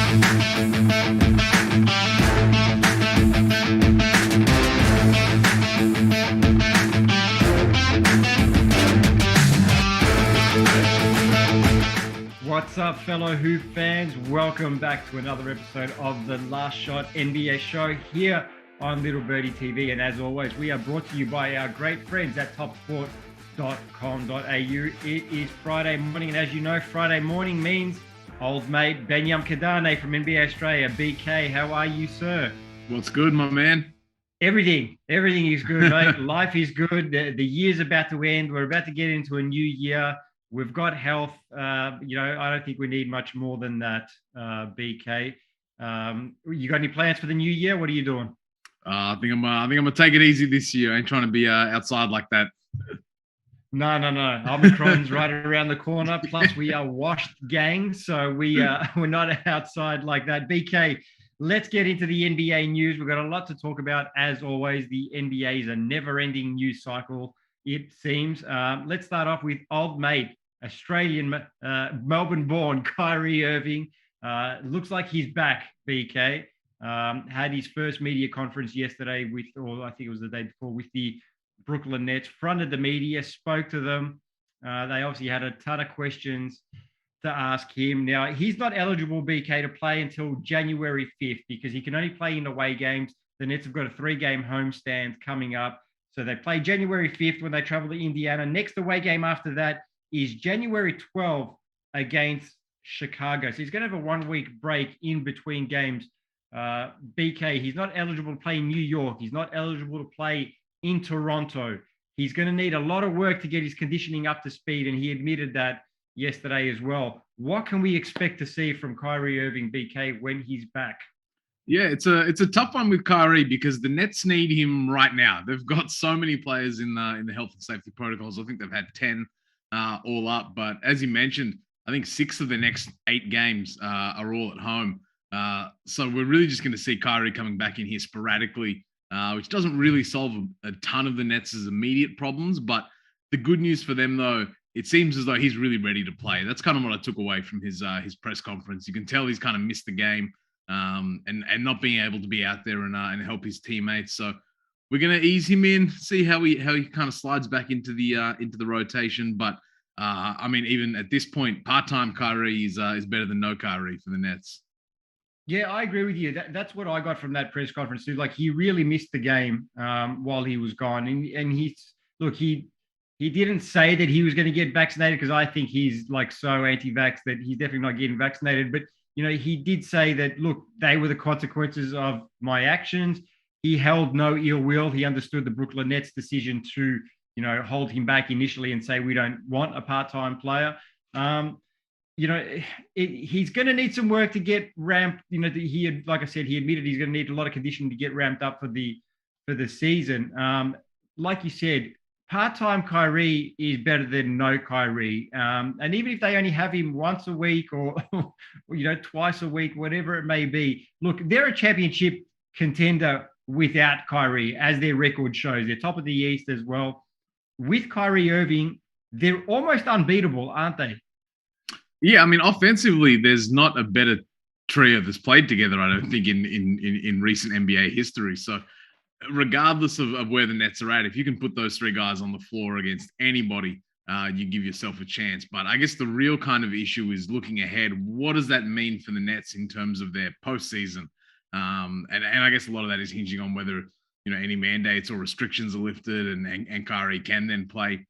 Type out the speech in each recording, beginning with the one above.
What's up, fellow Hoop fans? Welcome back to another episode of the Last Shot NBA show here on Little Birdie TV. And as always, we are brought to you by our great friends at topsport.com.au. It is Friday morning, and as you know, Friday morning means old mate Benyam Kidane from NBA Australia. BK, how are you, sir? What's good, my man? Everything is good, mate. Life is good. The year's about to end. We're about to get into a new year. We've got health. I don't think we need much more than that, BK. You got any plans for the new year? What are you doing? I think I'm gonna take it easy this year. I ain't trying to be outside like that. No. Omicron's right around the corner. Plus, we are washed, gang. So we're not outside like that. BK, let's get into the NBA news. We've got a lot to talk about. As always, the NBA is a never-ending news cycle, it seems. Let's start off with old mate, Australian, Melbourne-born Kyrie Irving. Looks like he's back, BK. Had his first media conference yesterday or I think it was the day before, with the Brooklyn Nets. Fronted the media, spoke to them. They obviously had a ton of questions to ask him. Now, he's not eligible, BK, to play until January 5th because he can only play in away games. The Nets have got a 3-game homestand coming up. So they play January 5th when they travel to Indiana. Next away game after that is January 12th against Chicago. So he's going to have a 1-week break in between games. BK, he's not eligible to play in New York. He's not eligible to play in Toronto. He's going to need a lot of work to get his conditioning up to speed, and he admitted that yesterday as well. What can we expect to see from Kyrie Irving, BK, when he's back? Yeah, it's a tough one with Kyrie because the Nets need him right now. They've got so many players in the health and safety protocols. I think they've had 10 all up, but as you mentioned, I think 6 of the next 8 games are all at home. So we're really just going to see Kyrie coming back in here sporadically, which doesn't really solve a ton of the Nets' immediate problems. But the good news for them, though, it seems as though he's really ready to play. That's kind of what I took away from his press conference. You can tell he's kind of missed the game. And not being able to be out there and help his teammates. So we're going to ease him in, see how he kind of slides back into the rotation. But I mean, even at this point, part-time Kyrie is better than no Kyrie for the Nets. Yeah, I agree with you. That's what I got from that press conference too. Like, he really missed the game while he was gone, and he didn't say that he was going to get vaccinated because I think he's like so anti-vax that he's definitely not getting vaccinated, but he did say that, look, they were the consequences of my actions. He held no ill will. He understood the Brooklyn Nets decision to, hold him back initially and say, we don't want a part-time player. He's going to need some work to get ramped. Like I said, he admitted he's going to need a lot of conditioning to get ramped up for the season. Like you said, part-time Kyrie is better than no Kyrie. And even if they only have him once a week or twice a week, whatever it may be, look, they're a championship contender without Kyrie, as their record shows. They're top of the East as well. With Kyrie Irving, they're almost unbeatable, aren't they? Yeah, I mean, offensively, there's not a better trio that's played together, I don't think, in recent NBA history. So regardless of where the Nets are at, if you can put those 3 guys on the floor against anybody, you give yourself a chance. But I guess the real kind of issue is looking ahead. What does that mean for the Nets in terms of their postseason? And I guess a lot of that is hinging on whether any mandates or restrictions are lifted, and Kyrie can then play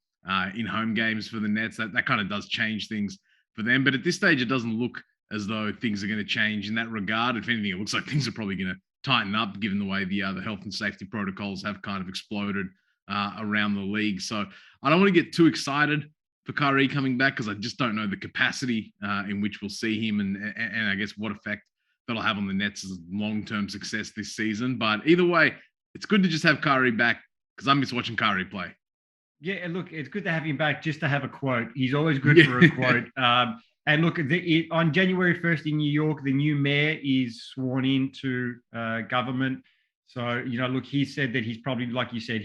in home games for the Nets. That kind of does change things for them. But at this stage, it doesn't look as though things are going to change in that regard. If anything, it looks like things are probably going to tighten up given the way the health and safety protocols have kind of exploded around the league. So I don't want to get too excited for Kyrie coming back because I just don't know the capacity in which we'll see him and I guess what effect that'll have on the Nets' long-term success this season. But either way, it's good to just have Kyrie back because I miss watching Kyrie play. Yeah, and look, it's good to have him back just to have a quote. He's always good for a quote. And look, on January 1st in New York, the new mayor is sworn into government. So, look, he said that he's probably, like you said,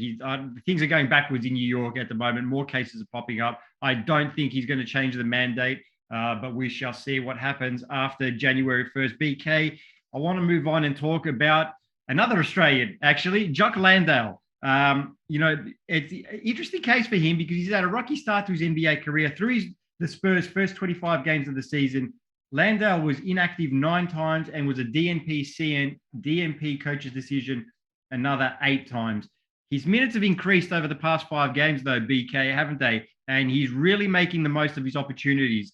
things are going backwards in New York at the moment. More cases are popping up. I don't think he's going to change the mandate. but we shall see what happens after January 1st. BK, I want to move on and talk about another Australian, actually, Jock Landale. It's an interesting case for him because he's had a rocky start to his NBA career. Through the Spurs' first 25 games of the season, Landale was inactive 9 times and was a DNP coach's decision another 8 times. His minutes have increased over the past 5 games, though, BK, haven't they? And he's really making the most of his opportunities.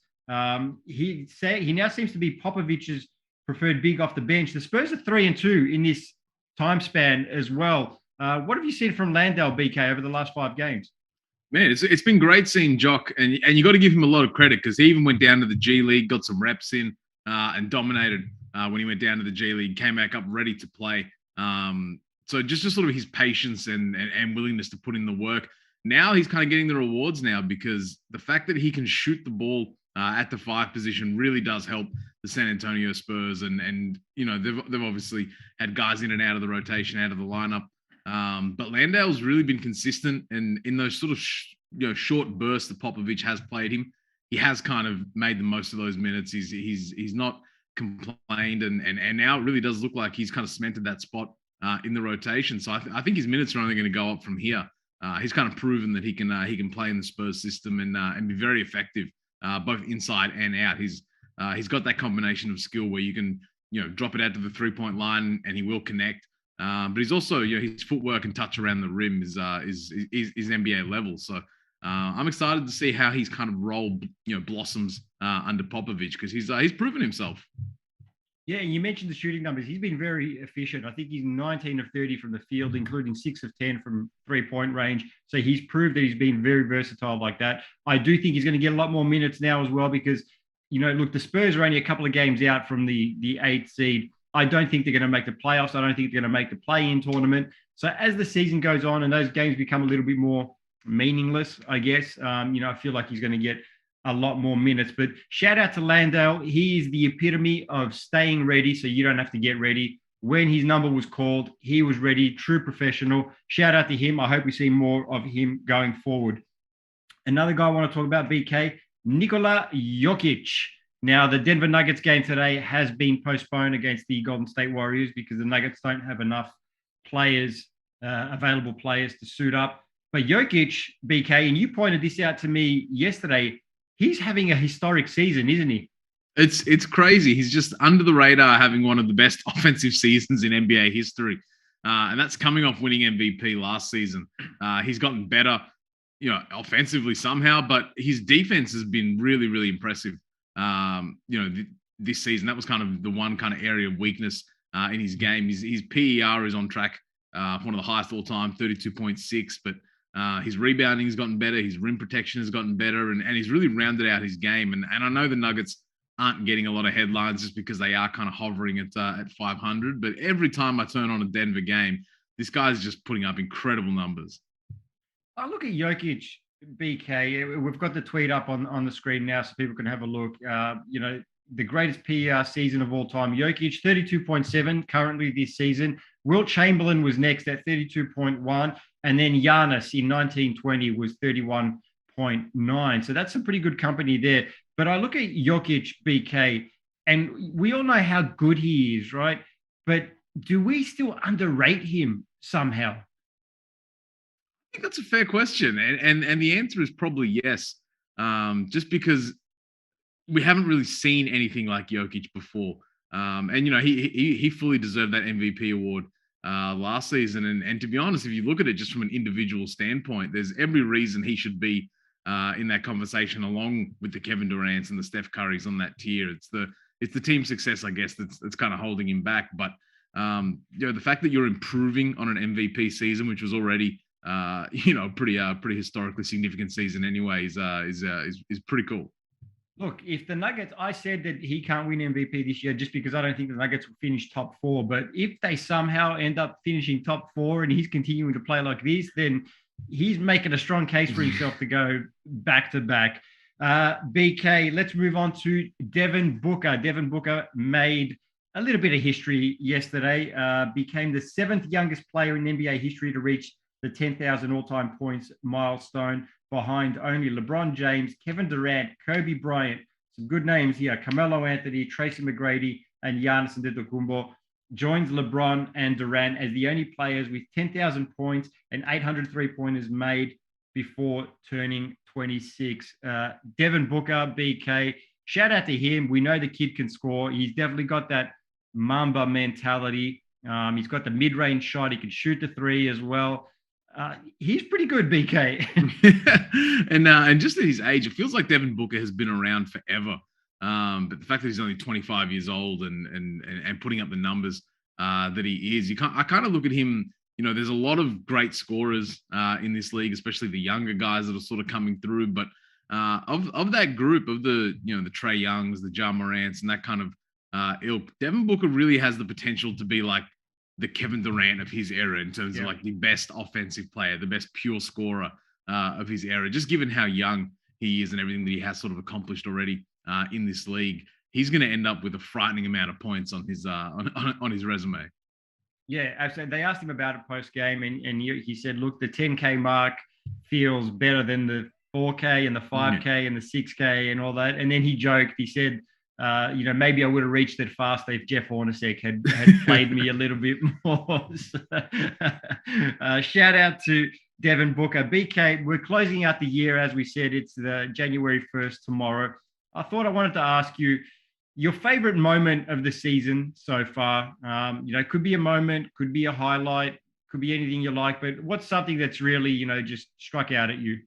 He now seems to be Popovich's preferred big off the bench. The Spurs are 3-2 in this time span as well. What have you seen from Landale, BK, over the last 5 games? Man, it's been great seeing Jock, and you got to give him a lot of credit because he even went down to the G League, got some reps in, and dominated when he went down to the G League, came back up ready to play. So just sort of his patience and willingness to put in the work. Now he's kind of getting the rewards now because the fact that he can shoot the ball at the 5 position really does help the San Antonio Spurs, and they've obviously had guys in and out of the rotation, out of the lineup. But Landale's really been consistent, and in those sort of short bursts that Popovich has played him, he has kind of made the most of those minutes. He's not complained, and now it really does look like he's kind of cemented that spot in the rotation. So I think his minutes are only going to go up from here. He's kind of proven that he can play in the Spurs system and be very effective both inside and out. He's got that combination of skill where you can drop it out to the 3-point line and he will connect. But he's also, his footwork and touch around the rim is NBA level. So I'm excited to see how he's kind of role, blossoms under Popovich because he's proven himself. Yeah, you mentioned the shooting numbers. He's been very efficient. I think he's 19 of 30 from the field, including 6 of 10 from 3-point range. So he's proved that he's been very versatile like that. I do think he's going to get a lot more minutes now as well because, look, the Spurs are only a couple of games out from the 8th seed. I don't think they're going to make the playoffs. I don't think they're going to make the play-in tournament. So as the season goes on and those games become a little bit more meaningless, I guess, I feel like he's going to get a lot more minutes. But shout out to Landale. He is the epitome of staying ready so you don't have to get ready. When his number was called, he was ready, true professional. Shout out to him. I hope we see more of him going forward. Another guy I want to talk about, BK, Nikola Jokic. Now, the Denver Nuggets game today has been postponed against the Golden State Warriors because the Nuggets don't have enough available players to suit up. But Jokic, BK, and you pointed this out to me yesterday, he's having a historic season, isn't he? It's crazy. He's just under the radar having one of the best offensive seasons in NBA history. And that's coming off winning MVP last season. He's gotten better, offensively somehow, but his defense has been really, really impressive. This season, that was kind of the one kind of area of weakness in his game. His PER is on track for one of the highest all time, 32.6. But his rebounding has gotten better. His rim protection has gotten better, and he's really rounded out his game. And I know the Nuggets aren't getting a lot of headlines just because they are kind of hovering at 500. But every time I turn on a Denver game, this guy's just putting up incredible numbers. I look at Jokic, BK. We've got the tweet up on the screen now so people can have a look. The greatest PER season of all time. Jokic, 32.7 currently this season. Wilt Chamberlain was next at 32.1. And then Giannis in 1920 was 31.9. So that's some pretty good company there. But I look at Jokic, BK, and we all know how good he is, right? But do we still underrate him somehow? I think that's a fair question. And the answer is probably yes. Just because we haven't really seen anything like Jokic before. He fully deserved that MVP award last season. And to be honest, if you look at it just from an individual standpoint, there's every reason he should be in that conversation along with the Kevin Durant's and the Steph Currys on that tier. It's the team success, I guess, that's kind of holding him back. But the fact that you're improving on an MVP season, which was already pretty historically significant season anyway, is pretty cool. Look, if the Nuggets, I said that he can't win MVP this year just because I don't think the Nuggets will finish top 4. But if they somehow end up finishing top 4 and he's continuing to play like this, then he's making a strong case for himself to go back to back. BK, let's move on to Devin Booker. Devin Booker made a little bit of history yesterday, became the 7th youngest player in NBA history to reach the 10,000 all-time points milestone, behind only LeBron James, Kevin Durant, Kobe Bryant, some good names here. Carmelo Anthony, Tracy McGrady, and Giannis Antetokounmpo joins LeBron and Durant as the only players with 10,000 points and 800 three-pointers made before turning 26. Devin Booker, BK, shout out to him. We know the kid can score. He's definitely got that Mamba mentality. He's got the mid-range shot. He can shoot the three as well. He's pretty good, BK. and just at his age, it feels like Devin Booker has been around forever. But the fact that he's only 25 years old and putting up the numbers that he is, I kind of look at him. You know, there's a lot of great scorers in this league, especially the younger guys that are sort of coming through. But of that group of the Trae Youngs, the Ja Morants, and that kind of ilk, Devin Booker really has the potential to be like the Kevin Durant of his era in terms of like the best offensive player, the best pure scorer of his era. Just given how young he is and everything that he has sort of accomplished already in this league, he's going to end up with a frightening amount of points on his on his resume. Yeah, absolutely. They asked him about it post game, and he said, "Look, the 10K mark feels better than the 4K and the 5K and the 6K and all that." And then he joked. He said, maybe I would have reached it faster if Jeff Hornacek had played me a little bit more. Shout out to Devin Booker. BK, we're closing out the year. As we said, it's the January 1st tomorrow. I thought I wanted to ask you your favorite moment of the season so far. Could be a moment, could be a highlight, could be anything you like, but what's something that's really, just struck out at you?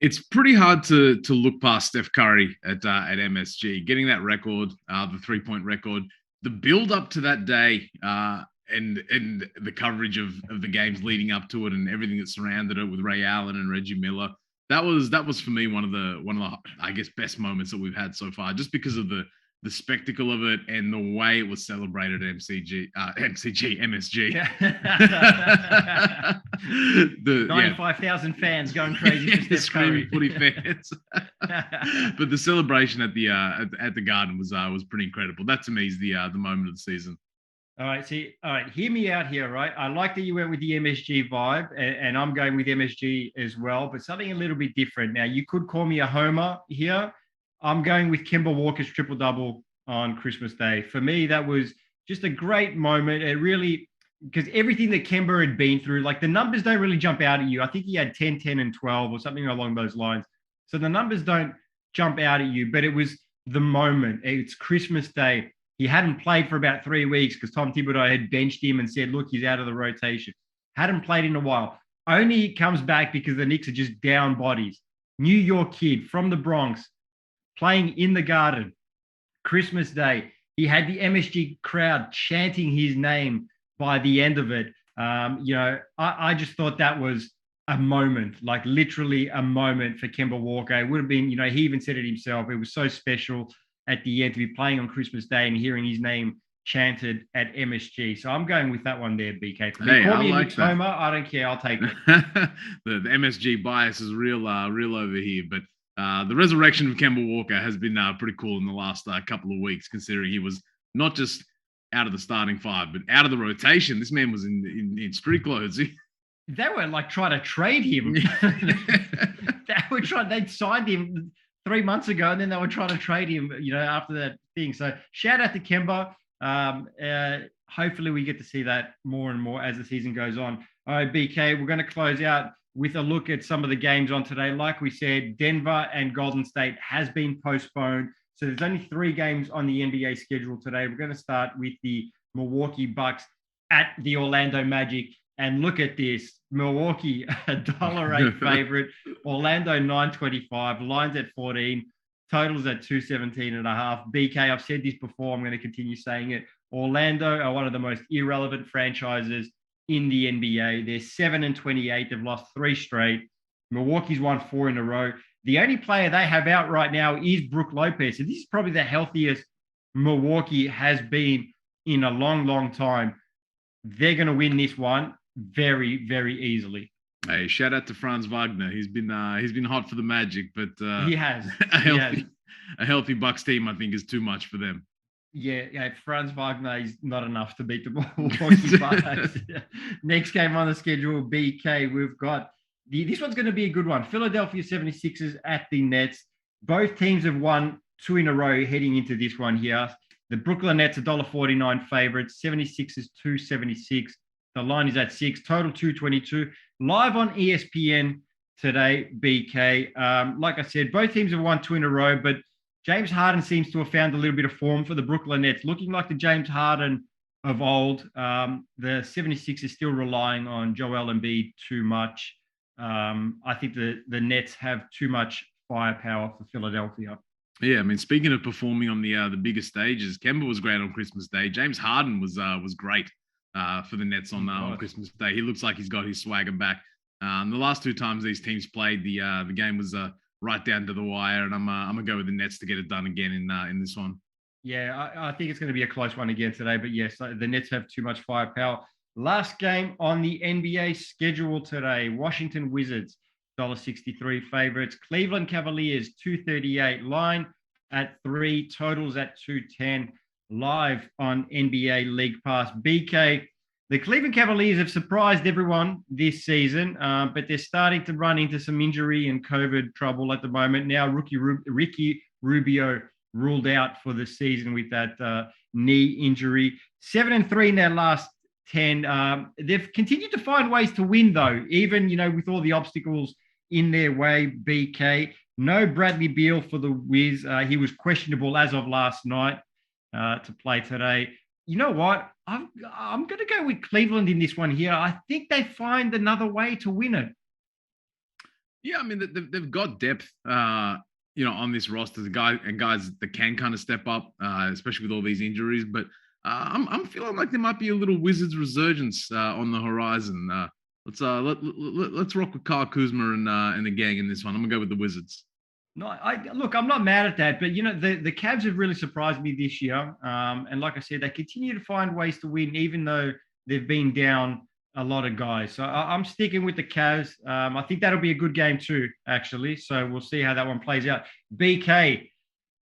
It's pretty hard to look past Steph Curry at MSG, getting that record, the 3-point record, the build up to that day, and the coverage of the games leading up to it and everything that surrounded it with Ray Allen and Reggie Miller. That was for me one of the I guess best moments that we've had so far, just because of the spectacle of it and the way it was celebrated at MSG. 95,000 fans going crazy for Steph Curry. Footy fans. But the celebration at the Garden was pretty incredible. That to me is the moment of the season. All right, hear me out here, right? I like that you went with the MSG vibe, and I'm going with MSG as well, but something a little bit different. Now, you could call me a homer here. I'm going with Kemba Walker's triple-double on Christmas Day. For me, that was just a great moment. It really, because everything that Kemba had been through, like the numbers don't really jump out at you. I think he had 10, 10, and 12 or something along those lines. So the numbers don't jump out at you, but it was the moment. It's Christmas Day. He hadn't played for about 3 weeks because Tom Thibodeau had benched him and said, look, he's out of the rotation. Hadn't played in a while. Only comes back because the Knicks are just down bodies. New York kid from the Bronx playing in the Garden, Christmas Day. He had the MSG crowd chanting his name by the end of it. I just thought that was a moment, like literally a moment for Kemba Walker. It would have been, he even said it himself. It was so special at the end to be playing on Christmas Day and hearing his name chanted at MSG. So I'm going with that one there, BK. Call me a Homer, I don't care. I'll take it. the MSG bias is real over here. But the resurrection of Kemba Walker has been pretty cool in the last couple of weeks, considering he was not just out of the starting five, but out of the rotation. This man was in street clothes. They were like trying to trade him. They'd signed him 3 months ago, and then they were trying to trade him, after that thing. So shout out to Kemba. Hopefully we get to see that more and more as the season goes on. All right, BK, we're going to close out with a look at some of the games on today. Like we said, Denver and Golden State has been postponed. So there's only 3 games on the NBA schedule today. We're going to start with the Milwaukee Bucks at the Orlando Magic. And look at this. Milwaukee, $1.08 favorite. Orlando, $9.25. Lines at 14. Totals at 217.5. BK, I've said this before. I'm going to continue saying it. Orlando are one of the most irrelevant franchises in the NBA. They're 7-28. They've lost 3 straight. Milwaukee's won 4 in a row. The only player they have out right now is Brook Lopez. And this is probably the healthiest Milwaukee has been in a long, long time. They're going to win this one very, very easily. Hey, shout out to Franz Wagner. He's been hot for the Magic, but he has a healthy Bucks team, I think, is too much for them. Yeah, Franz Wagner is not enough to beat the Milwaukee Bucks. Next game on the schedule, BK, we've got this one's going to be a good one. Philadelphia 76ers at the Nets. Both teams have won two in a row heading into this one here. The Brooklyn Nets $1.49 favorites. 76 is 276. The line is at 6. Total 222. Live on ESPN today, BK. Like I said, both teams have won two in a row, but James Harden seems to have found a little bit of form for the Brooklyn Nets, looking like the James Harden of old. The 76ers still relying on Joel Embiid too much. I think the Nets have too much firepower for Philadelphia. Yeah, I mean, speaking of performing on the biggest stages, Kemba was great on Christmas Day. James Harden was great for the Nets on Christmas Day. He looks like he's got his swagger back. The last two times these teams played, the game was right down to the wire, and I'm gonna go with the Nets to get it done again in this one. Yeah, I think it's going to be a close one again today, but yes, the Nets have too much firepower. Last game on the NBA schedule today: Washington Wizards $1.63 favorites, Cleveland Cavaliers $2.38, line at 3, totals at 210. Live on NBA League Pass. BK, the Cleveland Cavaliers have surprised everyone this season, but they're starting to run into some injury and COVID trouble at the moment. Now, Ricky Rubio ruled out for the season with that knee injury. 7-3 in their last 10. They've continued to find ways to win, though, even, with all the obstacles in their way, BK. No Bradley Beal for the Wiz. He was questionable as of last night to play today. You know what? I'm going to go with Cleveland in this one here. I think they find another way to win it. Yeah, I mean, they've got depth, on this roster, guys that can kind of step up, especially with all these injuries. But I'm feeling like there might be a little Wizards resurgence on the horizon. Let's rock with Kyle Kuzma and the gang in this one. I'm gonna go with the Wizards. No, I'm not mad at that, but the Cavs have really surprised me this year. And like I said, they continue to find ways to win, even though they've been down a lot of guys. So I'm sticking with the Cavs. I think that'll be a good game too, actually. So we'll see how that one plays out. BK,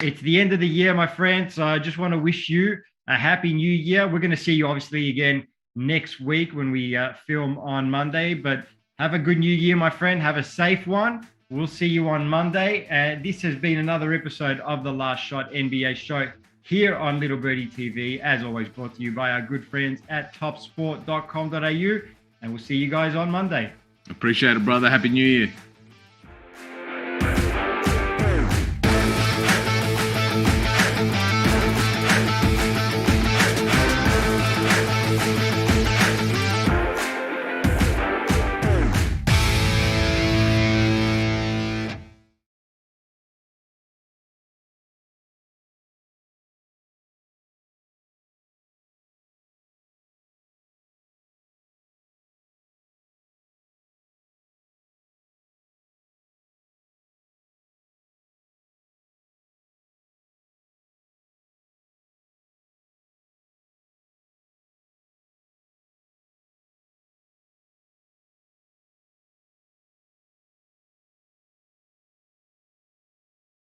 it's the end of the year, my friend. So I just want to wish you a happy new year. We're going to see you obviously again next week when we film on Monday, but have a good new year, my friend. Have a safe one. We'll see you on Monday. This has been another episode of the Last Shot NBA show here on Little Birdie TV, as always brought to you by our good friends at topsport.com.au, and we'll see you guys on Monday. Appreciate it, brother. Happy New Year.